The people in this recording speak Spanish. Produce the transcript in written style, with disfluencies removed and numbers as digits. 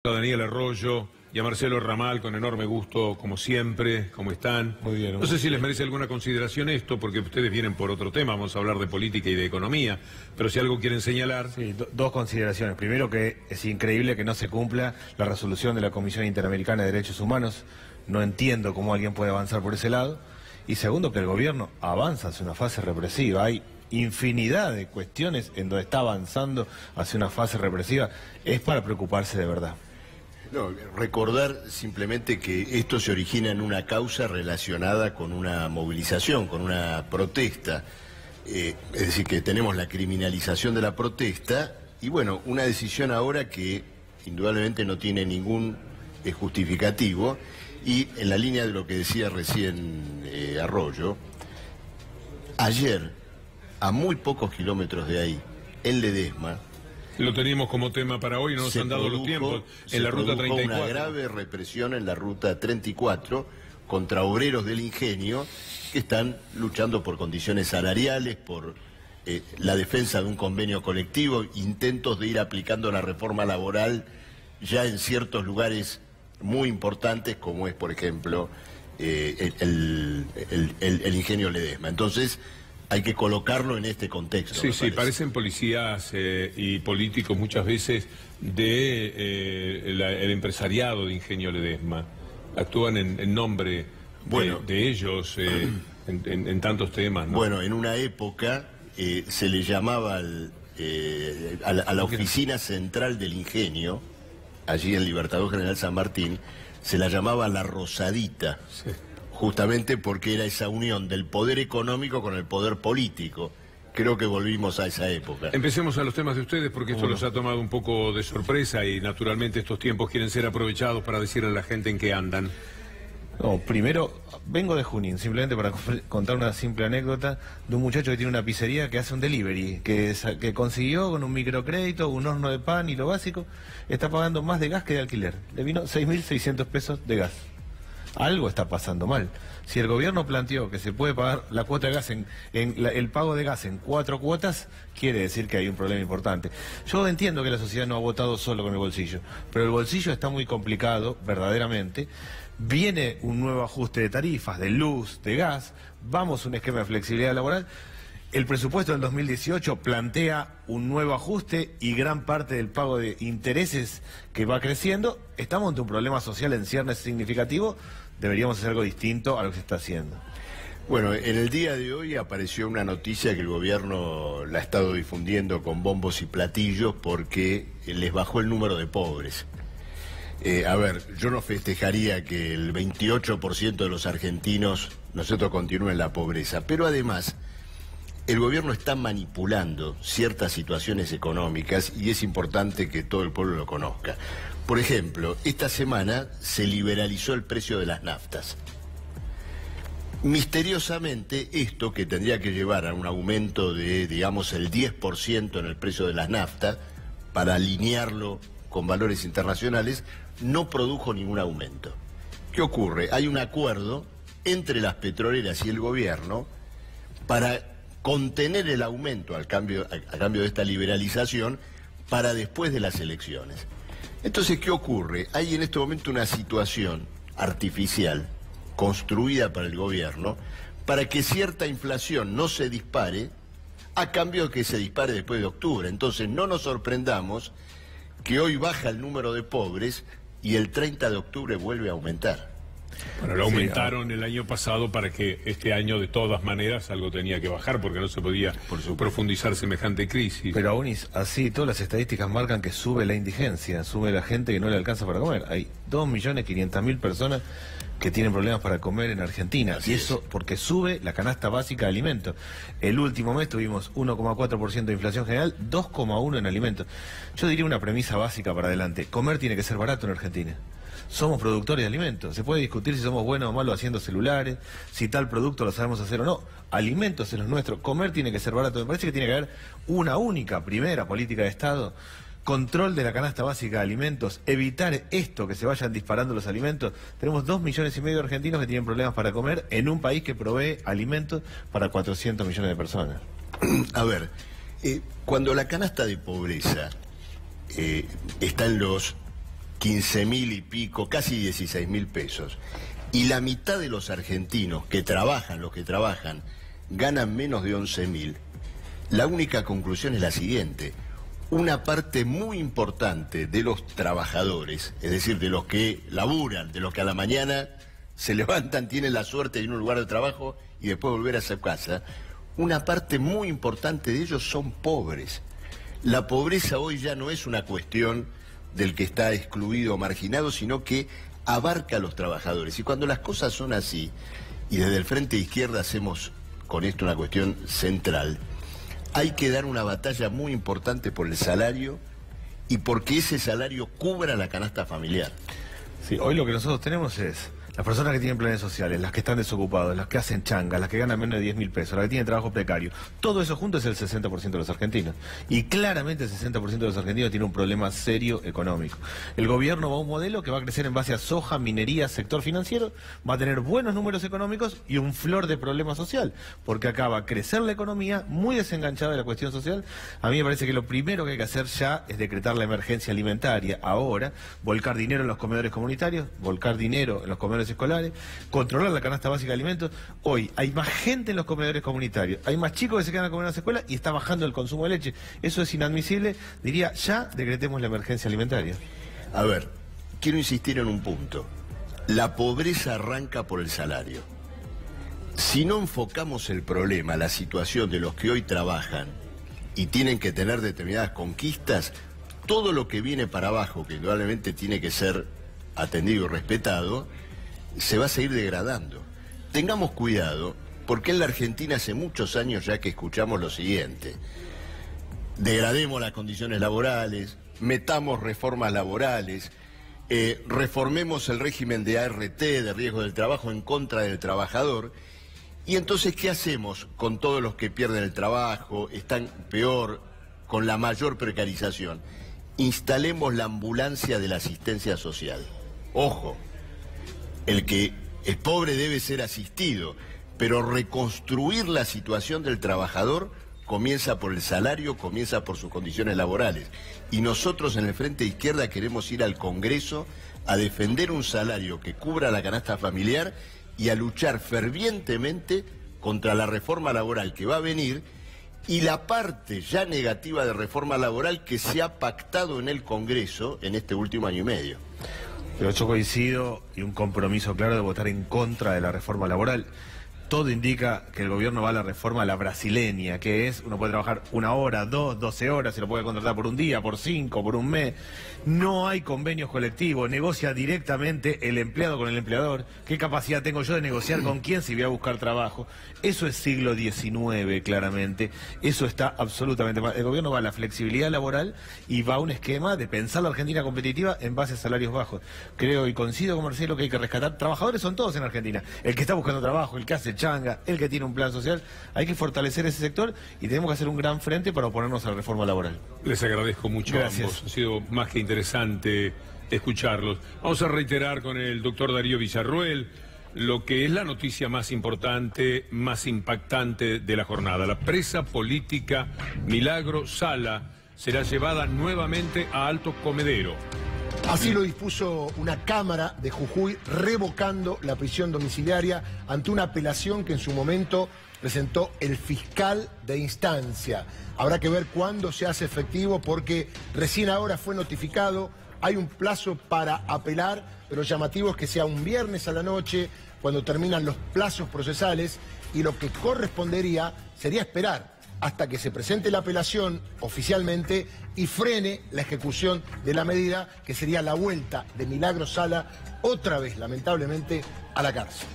A Daniel Arroyo y a Marcelo Ramal, con enorme gusto, como siempre. ¿Cómo están? Muy bien. No sé si les merece alguna consideración esto, porque ustedes vienen por otro tema, vamos a hablar de política y de economía, pero si algo quieren señalar... Sí, dos consideraciones. Primero, que es increíble que no se cumpla la resolución de la Comisión Interamericana de Derechos Humanos. No entiendo cómo alguien puede avanzar por ese lado. Y segundo, que el gobierno avanza hacia una fase represiva. Hay infinidad de cuestiones en donde está avanzando hacia una fase represiva. Es para preocuparse de verdad. No, recordar simplemente que esto se origina en una causa relacionada con una movilización, con una protesta. Es decir, que tenemos la criminalización de la protesta y bueno, una decisión ahora que indudablemente no tiene ningún justificativo y en la línea de lo que decía recién Arroyo, ayer, a muy pocos kilómetros de ahí, en Ledesma, Lo teníamos como tema para hoy, no nos han dado los tiempos, en la ruta 34. Una grave represión en la ruta 34 contra obreros del ingenio que están luchando por condiciones salariales, por la defensa de un convenio colectivo, intentos de ir aplicando la reforma laboral ya en ciertos lugares muy importantes, como es, por ejemplo, el ingenio Ledesma. Entonces, hay que colocarlo en este contexto. Sí, sí, parecen policías y políticos muchas veces el empresariado de Ingenio Ledesma. Actúan en nombre de ellos en tantos temas, ¿no? Bueno, en una época se le llamaba a la oficina central del Ingenio, allí en Libertador General San Martín, se la llamaba La Rosadita. Sí. Justamente porque era esa unión del poder económico con el poder político. Creo que volvimos a esa época. Empecemos a los temas de ustedes, porque esto los ha tomado un poco de sorpresa y naturalmente estos tiempos quieren ser aprovechados para decirle a la gente en qué andan. No, primero, vengo de Junín, simplemente para contar una simple anécdota de un muchacho que tiene una pizzería que hace un delivery, que consiguió con un microcrédito, un horno de pan y lo básico, está pagando más de gas que de alquiler. Le vino 6.600 pesos de gas. Algo está pasando mal. Si el gobierno planteó que se puede pagar la cuota de gas el pago de gas en 4 cuotas, quiere decir que hay un problema importante. Yo entiendo que la sociedad no ha votado solo con el bolsillo, pero el bolsillo está muy complicado, verdaderamente. Viene un nuevo ajuste de tarifas, de luz, de gas, vamos a un esquema de flexibilidad laboral. El presupuesto del 2018 plantea un nuevo ajuste y gran parte del pago de intereses que va creciendo. Estamos ante un problema social en ciernes significativo. Deberíamos hacer algo distinto a lo que se está haciendo. Bueno, en el día de hoy apareció una noticia que el gobierno la ha estado difundiendo con bombos y platillos porque les bajó el número de pobres. A ver, yo no festejaría que el 28% de los argentinos, nosotros continúen en la pobreza, pero además el gobierno está manipulando ciertas situaciones económicas y es importante que todo el pueblo lo conozca. Por ejemplo, esta semana se liberalizó el precio de las naftas. Misteriosamente, esto que tendría que llevar a un aumento de, digamos, el 10% en el precio de las naftas, para alinearlo con valores internacionales, no produjo ningún aumento. ¿Qué ocurre? Hay un acuerdo entre las petroleras y el gobierno para contener el aumento a cambio de esta liberalización para después de las elecciones. Entonces, ¿qué ocurre? Hay en este momento una situación artificial construida para el gobierno para que cierta inflación no se dispare a cambio de que se dispare después de octubre. Entonces, no nos sorprendamos que hoy baja el número de pobres y el 30 de octubre vuelve a aumentar. Bueno, lo aumentaron el año pasado para que este año de todas maneras algo tenía que bajar porque no se podía profundizar semejante crisis. Pero aún así todas las estadísticas marcan que sube la indigencia, sube la gente que no le alcanza para comer. Hay 2.500.000 personas que tienen problemas para comer en Argentina. Y eso porque sube la canasta básica de alimentos. El último mes tuvimos 1,4% de inflación general, 2,1% en alimentos. Yo diría una premisa básica para adelante. Comer tiene que ser barato en Argentina. Somos productores de alimentos. Se puede discutir si somos buenos o malos haciendo celulares, si tal producto lo sabemos hacer o no. Alimentos es lo nuestro. Comer tiene que ser barato. Me parece que tiene que haber una única, primera política de Estado. Control de la canasta básica de alimentos. Evitar esto, que se vayan disparando los alimentos. Tenemos 2,5 millones de argentinos que tienen problemas para comer en un país que provee alimentos para 400 millones de personas. A ver, cuando la canasta de pobreza está en los 15.000 y pico, casi 16.000 pesos, y la mitad de los argentinos que trabajan, ganan menos de 11.000, la única conclusión es la siguiente: una parte muy importante de los trabajadores, es decir, de los que laburan, de los que a la mañana se levantan, tienen la suerte de ir a un lugar de trabajo y después volver a su casa, una parte muy importante de ellos son pobres. La pobreza hoy ya no es una cuestión del que está excluido o marginado, sino que abarca a los trabajadores. Y cuando las cosas son así, y desde el Frente de Izquierda hacemos con esto una cuestión central, hay que dar una batalla muy importante por el salario y porque ese salario cubra la canasta familiar. Sí, hoy lo que nosotros tenemos es las personas que tienen planes sociales, las que están desocupados, las que hacen changa, las que ganan menos de 10.000 pesos, las que tienen trabajo precario. Todo eso junto es el 60% de los argentinos. Y claramente el 60% de los argentinos tiene un problema serio económico. El gobierno va a un modelo que va a crecer en base a soja, minería, sector financiero, va a tener buenos números económicos y un flor de problema social, porque acá va a crecer la economía muy desenganchada de la cuestión social. A mí me parece que lo primero que hay que hacer ya es decretar la emergencia alimentaria ahora, volcar dinero en los comedores comunitarios, volcar dinero en los comedores escolares, controlar la canasta básica de alimentos. Hoy hay más gente en los comedores comunitarios, hay más chicos que se quedan a comer en las escuelas y está bajando el consumo de leche. Eso es inadmisible. Diría, ya decretemos la emergencia alimentaria. A ver, quiero insistir en un punto. La pobreza arranca por el salario. Si no enfocamos el problema, la situación de los que hoy trabajan y tienen que tener determinadas conquistas, todo lo que viene para abajo, que indudablemente tiene que ser atendido y respetado, se va a seguir degradando. Tengamos cuidado, porque en la Argentina hace muchos años ya que escuchamos lo siguiente: degrademos las condiciones laborales, metamos reformas laborales, reformemos el régimen de ART, de riesgo del trabajo, en contra del trabajador. Y entonces, ¿qué hacemos con todos los que pierden el trabajo, están peor, con la mayor precarización? Instalemos la ambulancia de la asistencia social. Ojo, el que es pobre debe ser asistido, pero reconstruir la situación del trabajador comienza por el salario, comienza por sus condiciones laborales. Y nosotros en el Frente de Izquierda queremos ir al Congreso a defender un salario que cubra la canasta familiar y a luchar fervientemente contra la reforma laboral que va a venir y la parte ya negativa de reforma laboral que se ha pactado en el Congreso en este último año y medio. Pero yo coincido, y un compromiso claro de votar en contra de la reforma laboral. Todo indica que el gobierno va a la reforma a la brasileña, que es, uno puede trabajar 1 hora, 2, 12 horas, se lo puede contratar por un día, por 5, por un mes. No hay convenios colectivos, negocia directamente el empleado con el empleador. ¿Qué capacidad tengo yo de negociar con quién si voy a buscar trabajo? Eso es siglo XIX, claramente. Eso está absolutamente mal. El gobierno va a la flexibilidad laboral y va a un esquema de pensar la Argentina competitiva en base a salarios bajos. Creo y coincido con Marcelo que hay que rescatar. Trabajadores son todos en Argentina. El que está buscando trabajo, el que hace changa, el que tiene un plan social. Hay que fortalecer ese sector y tenemos que hacer un gran frente para oponernos a la reforma laboral. Les agradezco mucho a ambos. Ha sido más que interesante escucharlos. Vamos a reiterar con el doctor Darío Villarruel lo que es la noticia más importante, más impactante de la jornada. La presa política Milagro Sala será llevada nuevamente a Alto Comedero. Así lo dispuso una cámara de Jujuy, revocando la prisión domiciliaria ante una apelación que en su momento presentó el fiscal de instancia. Habrá que ver cuándo se hace efectivo, porque recién ahora fue notificado. Hay un plazo para apelar, pero llamativo es que sea un viernes a la noche, cuando terminan los plazos procesales, y lo que correspondería sería esperar hasta que se presente la apelación oficialmente y frene la ejecución de la medida, que sería la vuelta de Milagro Sala otra vez, lamentablemente, a la cárcel.